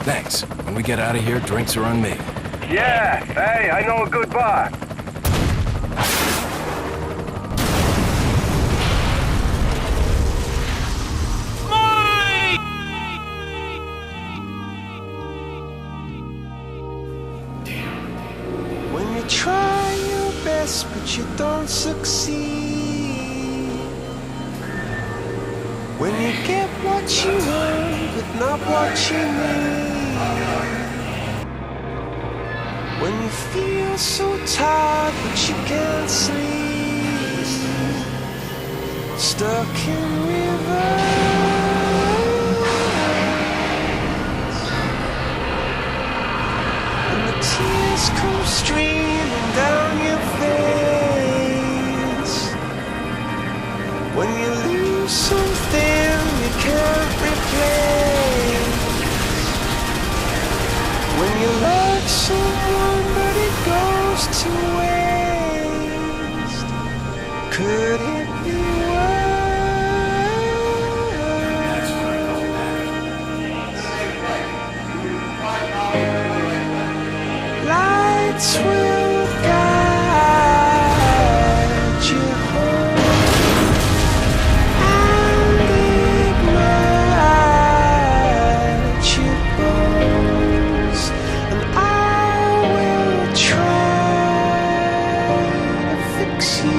Thanks. When we get out of here, drinks are on me. Yeah, hey, I know a good bar. When you try your best but you don't succeed, when you get what you want but not what you need, when you feel so tired but you can't sleep, stuck in reverse, tears come streaming down your face. When you lose something you can't replace. When you love someone but it goes to waste. Could it be lights will guide you home and ignite your bones, and I will try to fix you.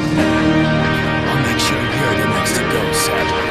I'll make sure you're the next to go, sadly.